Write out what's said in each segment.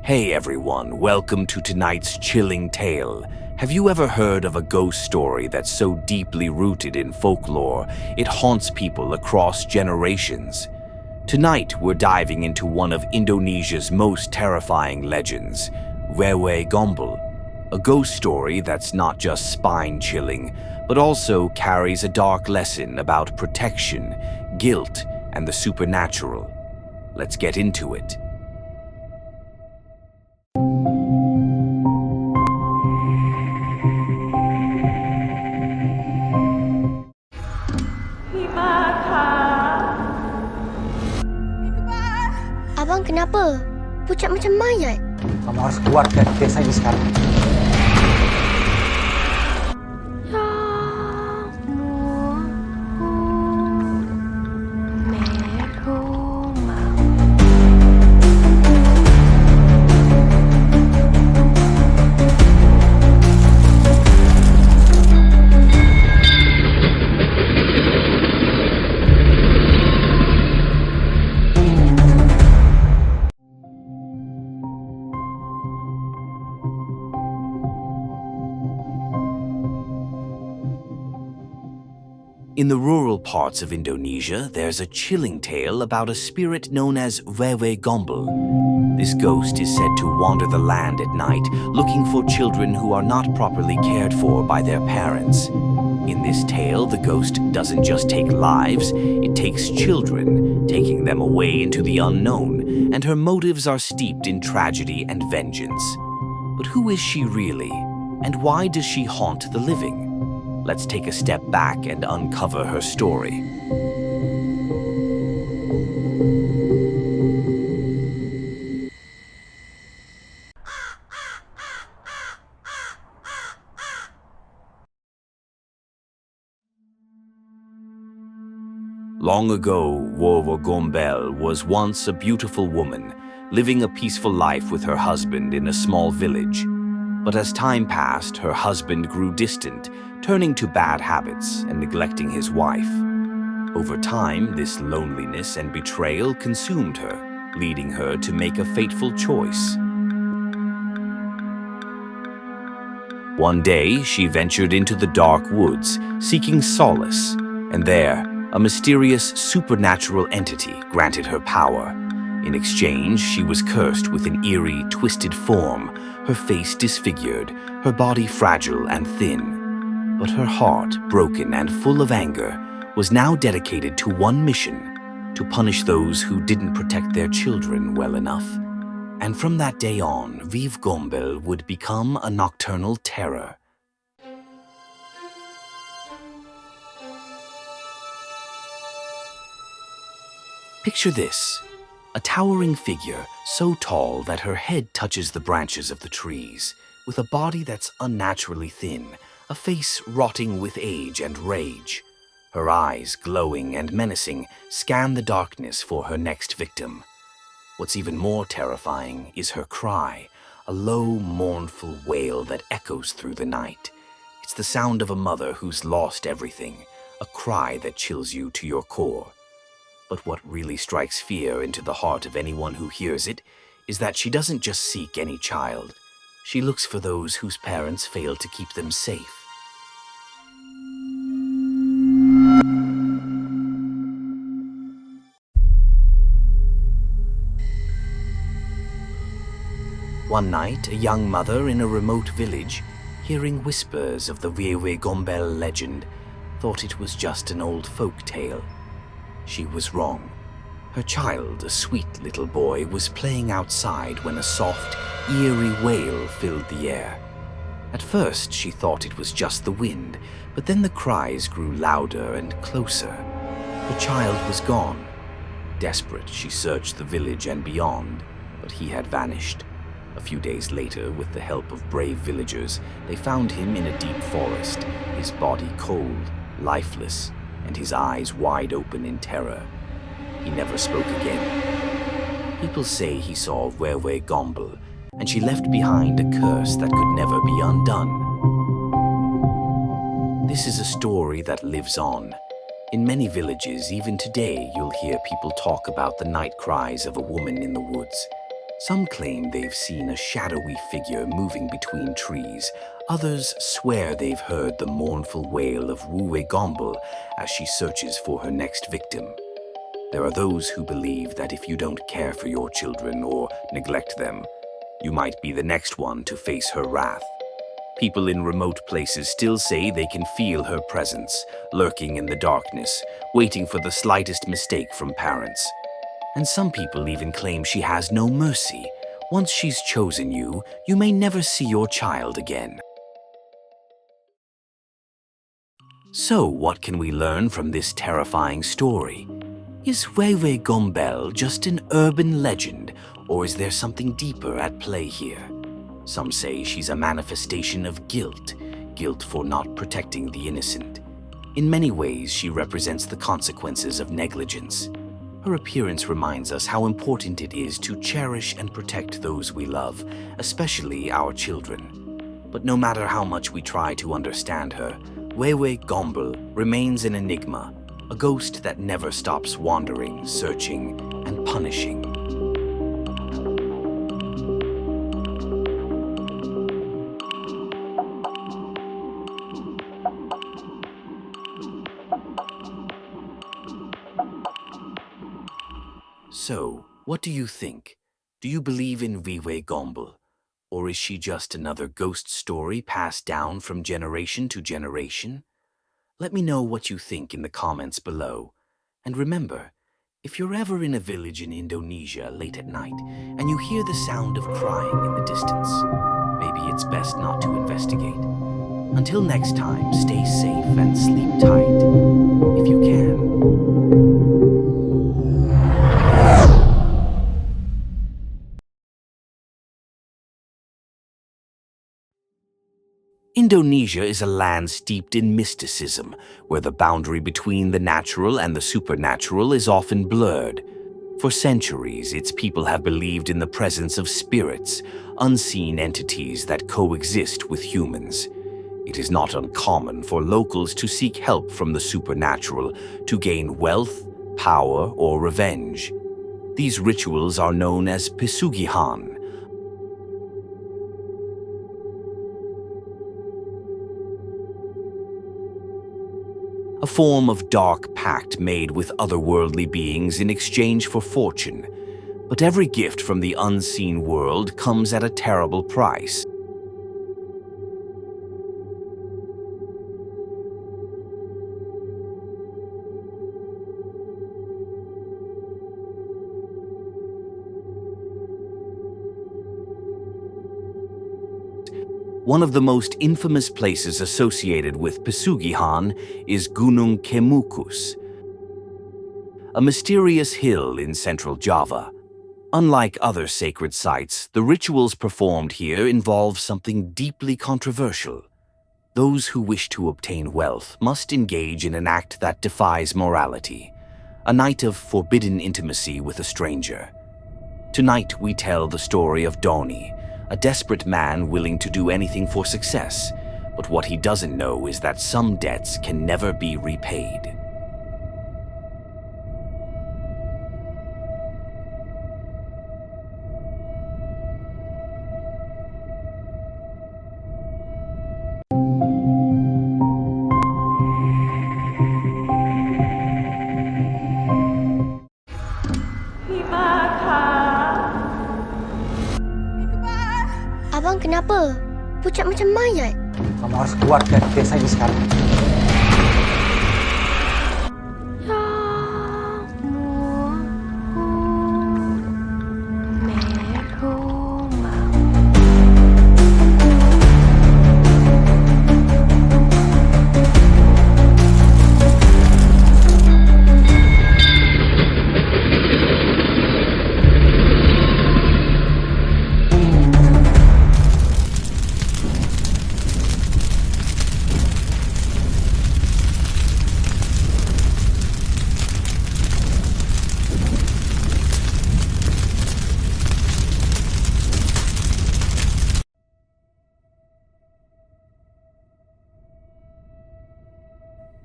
Hey everyone, welcome to tonight's chilling tale. Have you ever heard of a ghost story that's so deeply rooted in folklore, it haunts people across generations? Tonight, we're diving into one of Indonesia's most terrifying legends, Wewe Gombel, a ghost story that's not just spine-chilling, but also carries a dark lesson about protection, guilt, and the supernatural. Let's get into it. Abang kenapa? Pucat macam mayat. Kamu harus keluar dari desa ini sekarang. In the rural parts of Indonesia, there's a chilling tale about a spirit known as Wewe Gombel. This ghost is said to wander the land at night, looking for children who are not properly cared for by their parents. In this tale, the ghost doesn't just take lives, it takes children, taking them away into the unknown, and her motives are steeped in tragedy and vengeance. But who is she really? And why does she haunt the living? Let's take a step back and uncover her story. Long ago, Wewe Gombel was once a beautiful woman, living a peaceful life with her husband in a small village. But as time passed, her husband grew distant, turning to bad habits and neglecting his wife. Over time, this loneliness and betrayal consumed her, leading her to make a fateful choice. One day, she ventured into the dark woods, seeking solace, and there, a mysterious supernatural entity granted her power. In exchange, she was cursed with an eerie, twisted form, her face disfigured, her body fragile and thin. But her heart, broken and full of anger, was now dedicated to one mission: to punish those who didn't protect their children well enough. And from that day on, Wewe Gombel would become a nocturnal terror. Picture this. A towering figure, so tall that her head touches the branches of the trees, with a body that's unnaturally thin, a face rotting with age and rage. Her eyes, glowing and menacing, scan the darkness for her next victim. What's even more terrifying is her cry, a low, mournful wail that echoes through the night. It's the sound of a mother who's lost everything, a cry that chills you to your core. But what really strikes fear into the heart of anyone who hears it is that she doesn't just seek any child. She looks for those whose parents failed to keep them safe. One night, a young mother in a remote village, hearing whispers of the Wewe Gombel legend, thought it was just an old folk tale. She was wrong. Her child, a sweet little boy, was playing outside when a soft, eerie wail filled the air. At first, she thought it was just the wind, but then the cries grew louder and closer. The child was gone. Desperate, she searched the village and beyond, but he had vanished. A few days later, with the help of brave villagers, they found him in a deep forest, his body cold, lifeless, and his eyes wide open in terror. He never spoke again. People say he saw Wewe Gombel, and she left behind a curse that could never be undone. This is a story that lives on. In many villages, even today, you'll hear people talk about the night cries of a woman in the woods. Some claim they've seen a shadowy figure moving between trees. Others swear they've heard the mournful wail of Wewe Gombel as she searches for her next victim. There are those who believe that if you don't care for your children or neglect them, you might be the next one to face her wrath. People in remote places still say they can feel her presence, lurking in the darkness, waiting for the slightest mistake from parents. And some people even claim she has no mercy. Once she's chosen you, you may never see your child again. So, what can we learn from this terrifying story? Is Wewe Gombel just an urban legend, or is there something deeper at play here? Some say she's a manifestation of guilt for not protecting the innocent. In many ways, she represents the consequences of negligence. Her appearance reminds us how important it is to cherish and protect those we love, especially our children. But no matter how much we try to understand her, Wewe Gombel remains an enigma, a ghost that never stops wandering, searching, and punishing. So, what do you think? Do you believe in Wewe Gombel? Or is she just another ghost story passed down from generation to generation? Let me know what you think in the comments below. And remember, if you're ever in a village in Indonesia late at night and you hear the sound of crying in the distance, maybe it's best not to investigate. Until next time, stay safe and sleep tight, if you can. Indonesia is a land steeped in mysticism, where the boundary between the natural and the supernatural is often blurred. For centuries, its people have believed in the presence of spirits, unseen entities that coexist with humans. It is not uncommon for locals to seek help from the supernatural to gain wealth, power, or revenge. These rituals are known as Pesugihan, a form of dark pact made with otherworldly beings in exchange for fortune. But every gift from the unseen world comes at a terrible price. One of the most infamous places associated with Pesugihan is Gunung Kemukus, a mysterious hill in central Java. Unlike other sacred sites, the rituals performed here involve something deeply controversial. Those who wish to obtain wealth must engage in an act that defies morality, a night of forbidden intimacy with a stranger. Tonight we tell the story of Doni, a desperate man willing to do anything for success, but what he doesn't know is that some debts can never be repaid. Abang kenapa? Pucat macam mayat. Kamu harus keluar dari desa ini sekarang.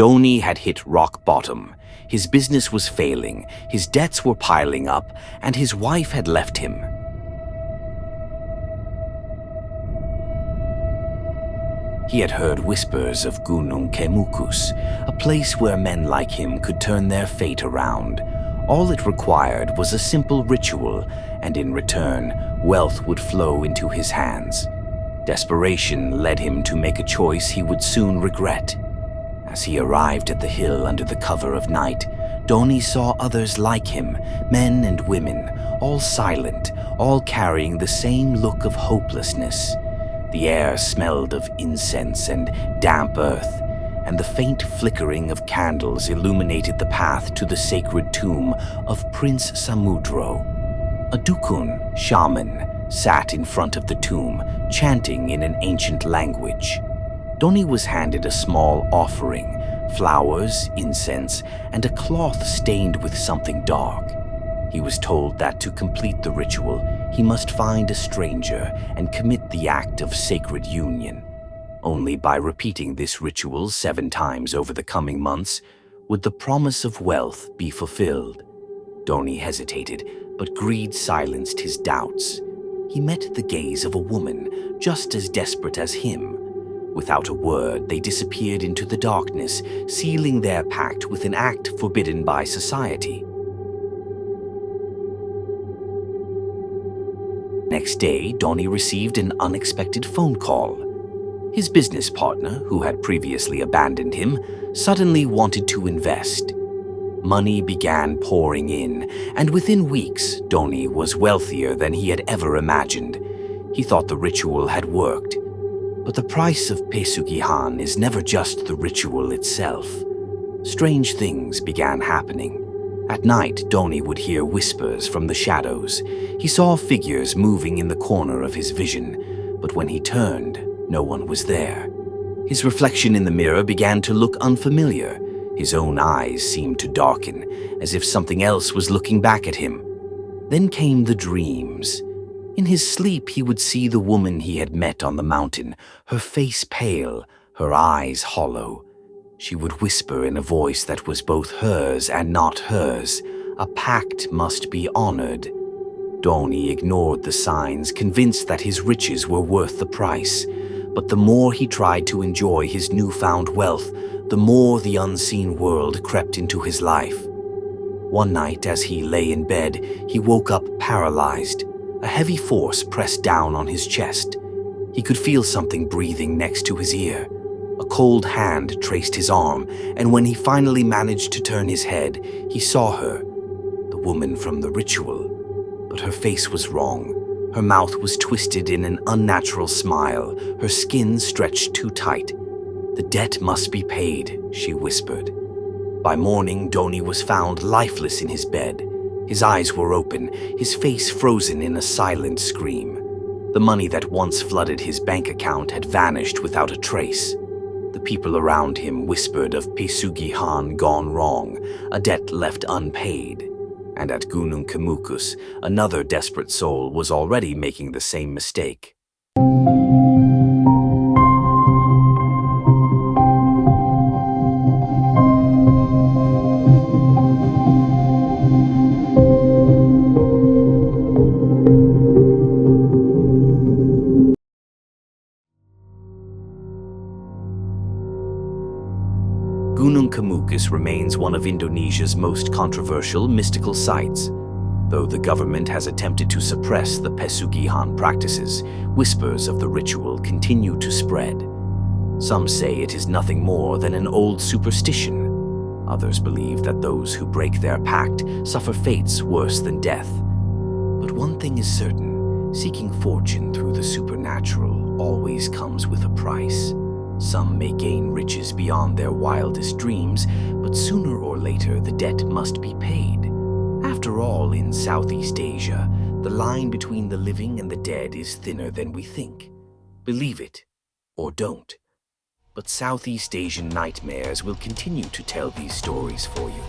Doni had hit rock bottom. His business was failing, his debts were piling up, and his wife had left him. He had heard whispers of Gunung Kemukus, a place where men like him could turn their fate around. All it required was a simple ritual, and in return, wealth would flow into his hands. Desperation led him to make a choice he would soon regret. As he arrived at the hill under the cover of night, Doni saw others like him, men and women, all silent, all carrying the same look of hopelessness. The air smelled of incense and damp earth, and the faint flickering of candles illuminated the path to the sacred tomb of Prince Samudro. A dukun, shaman, sat in front of the tomb, chanting in an ancient language. Doni was handed a small offering, flowers, incense, and a cloth stained with something dark. He was told that to complete the ritual, he must find a stranger and commit the act of sacred union. Only by repeating this ritual 7 times over the coming months would the promise of wealth be fulfilled. Doni hesitated, but greed silenced his doubts. He met the gaze of a woman, just as desperate as him. Without a word, they disappeared into the darkness, sealing their pact with an act forbidden by society. Next day, Doni received an unexpected phone call. His business partner, who had previously abandoned him, suddenly wanted to invest. Money began pouring in, and within weeks, Doni was wealthier than he had ever imagined. He thought the ritual had worked. But the price of Pesugihan is never just the ritual itself. Strange things began happening. At night, Doni would hear whispers from the shadows. He saw figures moving in the corner of his vision, but when he turned, no one was there. His reflection in the mirror began to look unfamiliar. His own eyes seemed to darken, as if something else was looking back at him. Then came the dreams. In his sleep, he would see the woman he had met on the mountain, her face pale, her eyes hollow. She would whisper in a voice that was both hers and not hers. A pact must be honored. Doni ignored the signs, convinced that his riches were worth the price. But the more he tried to enjoy his newfound wealth, the more the unseen world crept into his life. One night, as he lay in bed, he woke up paralyzed. A heavy force pressed down on his chest. He could feel something breathing next to his ear. A cold hand traced his arm, and when he finally managed to turn his head, he saw her, the woman from the ritual. But her face was wrong. Her mouth was twisted in an unnatural smile, her skin stretched too tight. "The debt must be paid," she whispered. By morning, Doni was found lifeless in his bed. His eyes were open, his face frozen in a silent scream. The money that once flooded his bank account had vanished without a trace. The people around him whispered of Pesugihan gone wrong, a debt left unpaid. And at Gunung Kemukus, another desperate soul was already making the same mistake. Gunung Kemukus remains one of Indonesia's most controversial mystical sites. Though the government has attempted to suppress the Pesugihan practices, whispers of the ritual continue to spread. Some say it is nothing more than an old superstition. Others believe that those who break their pact suffer fates worse than death. But one thing is certain, seeking fortune through the supernatural always comes with a price. Some may gain riches beyond their wildest dreams, but sooner or later the debt must be paid. After all, in Southeast Asia, the line between the living and the dead is thinner than we think. Believe it, or don't. But Southeast Asian nightmares will continue to tell these stories for you.